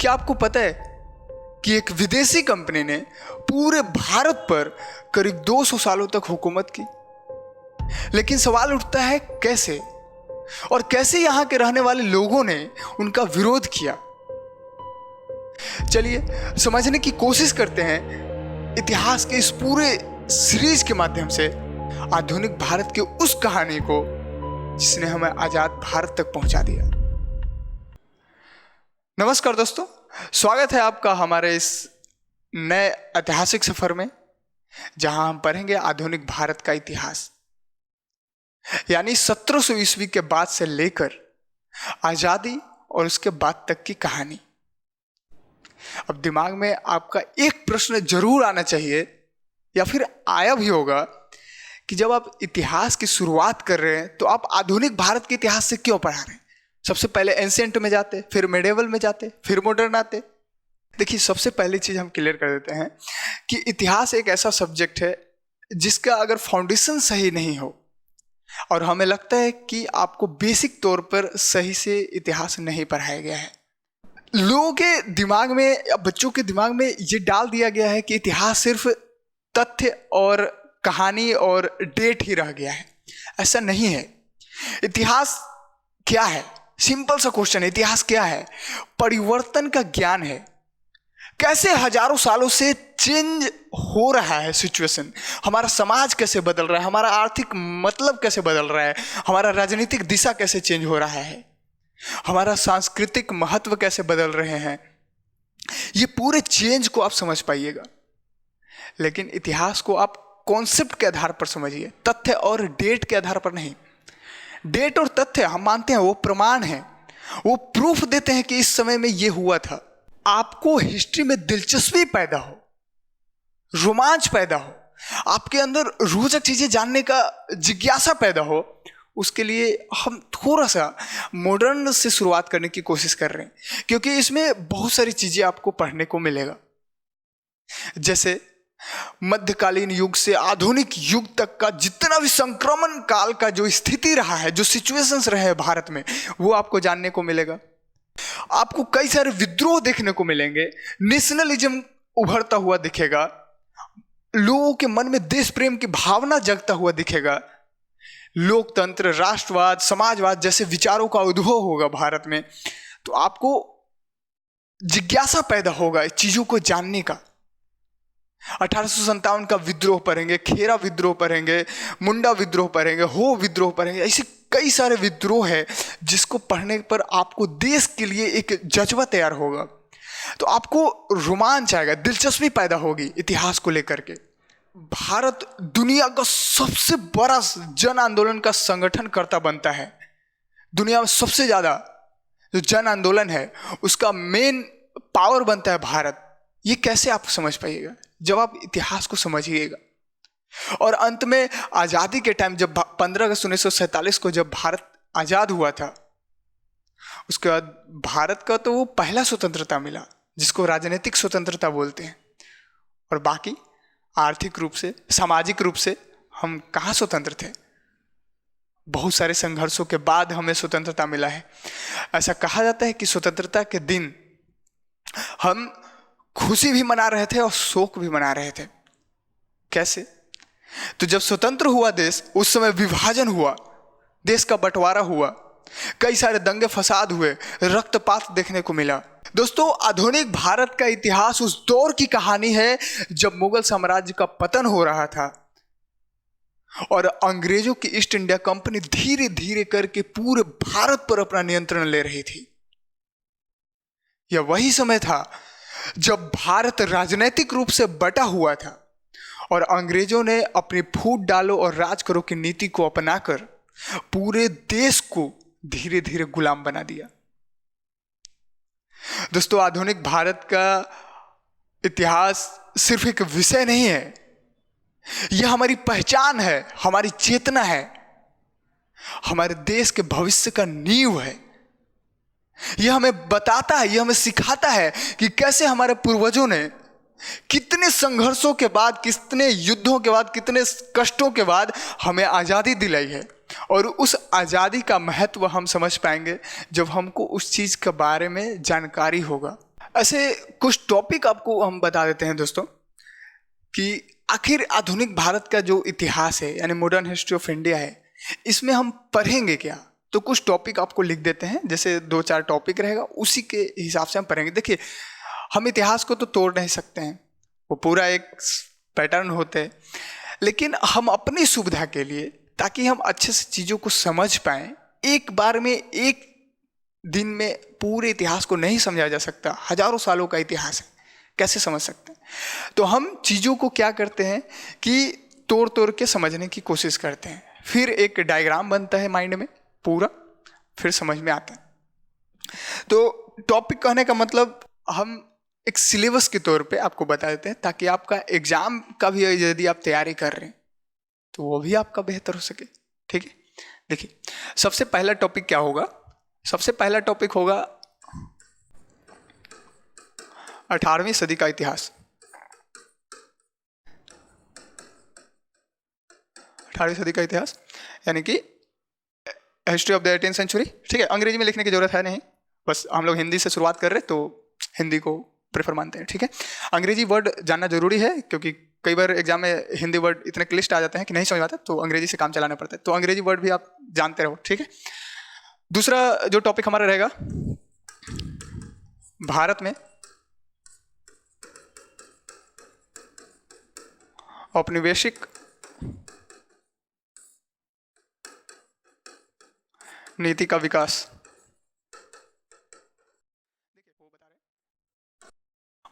क्या आपको पता है कि एक विदेशी कंपनी ने पूरे भारत पर करीब 200 सालों तक हुकूमत की? लेकिन सवाल उठता है कैसे, और कैसे यहां के रहने वाले लोगों ने उनका विरोध किया। चलिए समझने की कोशिश करते हैं इतिहास के इस पूरे सीरीज के माध्यम से आधुनिक भारत के उस कहानी को जिसने हमें आजाद भारत तक पहुंचा दिया। नमस्कार दोस्तों, स्वागत है आपका हमारे इस नए ऐतिहासिक सफर में, जहां हम पढ़ेंगे आधुनिक भारत का इतिहास, यानी 1700 ईस्वी के बाद से लेकर आजादी और उसके बाद तक की कहानी। अब दिमाग में आपका एक प्रश्न जरूर आना चाहिए, या फिर आया भी होगा, कि जब आप इतिहास की शुरुआत कर रहे हैं तो आप आधुनिक भारत के इतिहास से क्यों पढ़ा रहे हैं? सबसे पहले एंशिएंट में जाते, फिर मिडिवल में जाते, फिर मॉडर्न आते। देखिए, सबसे पहली चीज हम क्लियर कर देते हैं कि इतिहास एक ऐसा सब्जेक्ट है जिसका अगर फाउंडेशन सही नहीं हो, और हमें लगता है कि आपको बेसिक तौर पर सही से इतिहास नहीं पढ़ाया गया है। लोगों के दिमाग में या बच्चों के दिमाग में ये डाल दिया गया है कि इतिहास सिर्फ तथ्य और कहानी और डेट ही रह गया है। ऐसा नहीं है। इतिहास क्या है? सिंपल सा क्वेश्चन है, इतिहास क्या है? परिवर्तन का ज्ञान है। कैसे हजारों सालों से चेंज हो रहा है सिचुएशन, हमारा समाज कैसे बदल रहा है, हमारा आर्थिक मतलब कैसे बदल रहा है, हमारा राजनीतिक दिशा कैसे चेंज हो रहा है, हमारा सांस्कृतिक महत्व कैसे बदल रहे हैं। ये पूरे चेंज को आप समझ पाइएगा, लेकिन इतिहास को आप कॉन्सेप्ट के आधार पर समझिए, तथ्य और डेट के आधार पर नहीं। डेट और तथ्य हम मानते हैं वो प्रमाण है, वो प्रूफ देते हैं कि इस समय में ये हुआ था। आपको हिस्ट्री में दिलचस्पी पैदा हो, रोमांच पैदा हो, आपके अंदर रोचक चीजें जानने का जिज्ञासा पैदा हो, उसके लिए हम थोड़ा सा मॉडर्न से शुरुआत करने की कोशिश कर रहे हैं, क्योंकि इसमें बहुत सारी चीजें आपको पढ़ने को मिलेगा। जैसे मध्यकालीन युग से आधुनिक युग तक का जितना भी संक्रमण काल का जो स्थिति रहा है, जो सिचुएशंस रहे हैं भारत में, वो आपको जानने को मिलेगा। आपको कई सारे विद्रोह देखने को मिलेंगे, नेशनलिज्म उभरता हुआ दिखेगा, लोगों के मन में देश प्रेम की भावना जगता हुआ दिखेगा, लोकतंत्र, राष्ट्रवाद, समाजवाद जैसे विचारों का उद्भव होगा भारत में। तो आपको जिज्ञासा पैदा होगा चीजों को जानने का। 1857 का विद्रोह पढ़ेंगे, खेरा विद्रोह पढ़ेंगे, मुंडा विद्रोह पढ़ेंगे, हो विद्रोह पढ़ेंगे। ऐसे कई सारे विद्रोह है जिसको पढ़ने पर आपको देश के लिए एक जज्बा तैयार होगा। तो आपको रोमांच आएगा, दिलचस्पी पैदा होगी इतिहास को लेकर के। भारत दुनिया का सबसे बड़ा जन आंदोलन का संगठन करता बनता है। दुनिया में सबसे ज्यादा जो जन आंदोलन है उसका मेन पावर बनता है भारत। ये कैसे आप समझ पाइएगा? जब आप इतिहास को समझिएगा। और अंत में आजादी के टाइम, जब 15 अगस्त 1947 को जब भारत आजाद हुआ था, उसके बाद भारत का तो वो पहला स्वतंत्रता मिला जिसको राजनीतिक स्वतंत्रता बोलते हैं, और बाकी आर्थिक रूप से, सामाजिक रूप से हम कहाँ स्वतंत्र थे। बहुत सारे संघर्षों के बाद हमें स्वतंत्रता मिला है। ऐसा कहा जाता है कि स्वतंत्रता के दिन हम खुशी भी मना रहे थे और शोक भी मना रहे थे। कैसे? तो जब स्वतंत्र हुआ देश, उस समय विभाजन हुआ, देश का बंटवारा हुआ, कई सारे दंगे फसाद हुए, रक्तपात देखने को मिला। दोस्तों, आधुनिक भारत का इतिहास उस दौर की कहानी है जब मुगल साम्राज्य का पतन हो रहा था और अंग्रेजों की ईस्ट इंडिया कंपनी धीरे धीरे करके पूरे भारत पर अपना नियंत्रण ले रही थी। यह वही समय था जब भारत राजनीतिक रूप से बटा हुआ था और अंग्रेजों ने अपनी फूट डालो और राज करो की नीति को अपनाकर पूरे देश को धीरे धीरे गुलाम बना दिया। दोस्तों, आधुनिक भारत का इतिहास सिर्फ एक विषय नहीं है, यह हमारी पहचान है, हमारी चेतना है, हमारे देश के भविष्य का नींव है। यह हमें बताता है, यह हमें सिखाता है कि कैसे हमारे पूर्वजों ने कितने संघर्षों के बाद, कितने युद्धों के बाद, कितने कष्टों के बाद हमें आज़ादी दिलाई है। और उस आज़ादी का महत्व हम समझ पाएंगे जब हमको उस चीज़ के बारे में जानकारी होगा। ऐसे कुछ टॉपिक आपको हम बता देते हैं दोस्तों कि आखिर आधुनिक भारत का जो इतिहास है यानी मॉडर्न हिस्ट्री ऑफ इंडिया है, इसमें हम पढ़ेंगे क्या। तो कुछ टॉपिक आपको लिख देते हैं, जैसे 2-4 टॉपिक रहेगा, उसी के हिसाब से हम पढ़ेंगे। देखिए, हम इतिहास को तो तोड़ नहीं सकते हैं, वो पूरा एक पैटर्न होते हैं, लेकिन हम अपनी सुविधा के लिए, ताकि हम अच्छे से चीज़ों को समझ पाएं, एक बार में एक दिन में पूरे इतिहास को नहीं समझा जा सकता, हजारों सालों का इतिहास है, कैसे समझ सकते हैं। तो हम चीज़ों को क्या करते हैं कि तोड़ तोड़ के समझने की कोशिश करते हैं, फिर एक डायग्राम बनता है माइंड में पूरा, फिर समझ में आता है। तो टॉपिक कहने का मतलब हम एक सिलेबस के तौर पे आपको बता देते हैं, ताकि आपका एग्जाम का भी यदि आप तैयारी कर रहे हैं तो वो भी आपका बेहतर हो सके। ठीक है, देखिए सबसे पहला टॉपिक क्या होगा। सबसे पहला टॉपिक होगा 18वीं सदी का इतिहास। 18वीं सदी का इतिहास यानी कि history of the 18th century. ठीक है, अंग्रेजी में लिखने की जरूरत है नहीं, बस हम लोग हिंदी से शुरुआत कर रहे हैं तो हिंदी को प्रेफर मानते हैं। ठीक है, अंग्रेजी वर्ड जानना जरूरी है, क्योंकि कई बार एग्जाम में हिंदी वर्ड इतने क्लिष्ट आ जाते हैं कि नहीं समझ आता, तो अंग्रेजी से काम चलाना पड़ता है, तो अंग्रेजी वर्ड भी आप जानते रहो। ठीक है, दूसरा जो टॉपिक हमारा रहेगा, भारत में औपनिवेशिक नीति का विकास।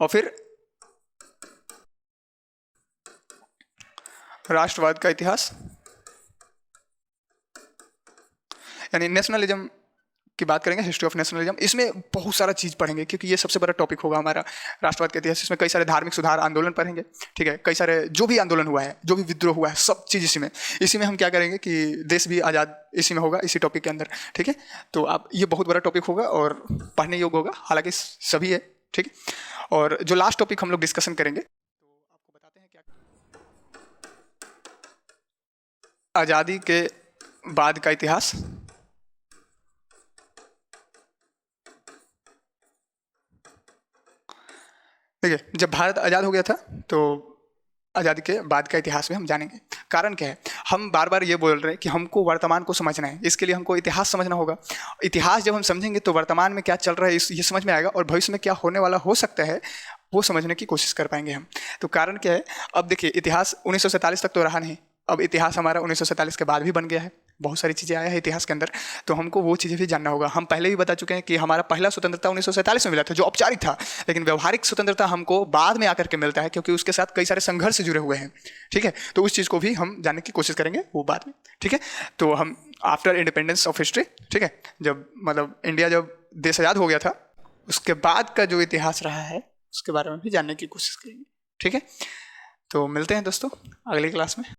और फिर राष्ट्रवाद का इतिहास, यानी नेशनलिज्म की बात करेंगे, हिस्ट्री ऑफ नेशनलिज्म। इसमें बहुत सारा चीज़ पढ़ेंगे, क्योंकि ये सबसे बड़ा टॉपिक होगा हमारा राष्ट्रवाद का इतिहास। इसमें कई सारे धार्मिक सुधार आंदोलन पढ़ेंगे। ठीक है, कई सारे जो भी आंदोलन हुआ है, जो भी विद्रोह हुआ है, सब चीज़ इसी में हम क्या करेंगे कि देश भी आज़ाद इसी में होगा, इसी टॉपिक के अंदर। ठीक है, तो आप ये बहुत बड़ा टॉपिक होगा और पढ़ने योग्य होगा, हालांकि सभी है। ठीक है, और जो लास्ट टॉपिक हम लोग डिस्कशन करेंगे, तो आपको बताते हैं क्या, आज़ादी के बाद का इतिहास। देखिए, जब भारत आज़ाद हो गया था तो आज़ादी के बाद का इतिहास में हम जानेंगे। कारण क्या है, हम बार बार ये बोल रहे हैं कि हमको वर्तमान को समझना है, इसके लिए हमको इतिहास समझना होगा। इतिहास जब हम समझेंगे तो वर्तमान में क्या चल रहा है ये समझ में आएगा, और भविष्य में क्या होने वाला हो सकता है वो समझने की कोशिश कर पाएंगे हम। तो कारण क्या है, अब देखिए इतिहास 1947 तक तो रहा नहीं, अब इतिहास हमारा 1947 के बाद भी बन गया है, बहुत सारी चीज़ें आया है इतिहास के अंदर, तो हमको वो चीज़ें भी जानना होगा। हम पहले भी बता चुके हैं कि हमारा पहला स्वतंत्रता 1947 में मिला था, जो औपचारिक था, लेकिन व्यवहारिक स्वतंत्रता हमको बाद में आकर के मिलता है, क्योंकि उसके साथ कई सारे संघर्ष जुड़े हुए हैं। ठीक है, तो उस चीज़ को भी हम जानने की कोशिश करेंगे, वो बाद में। ठीक है, तो हम आफ्टर इंडिपेंडेंस ऑफ हिस्ट्री, ठीक है, जब मतलब इंडिया जब देश आज़ाद हो गया था, उसके बाद का जो इतिहास रहा है उसके बारे में भी जानने की कोशिश करेंगे। ठीक है, तो मिलते हैं दोस्तों अगली क्लास में।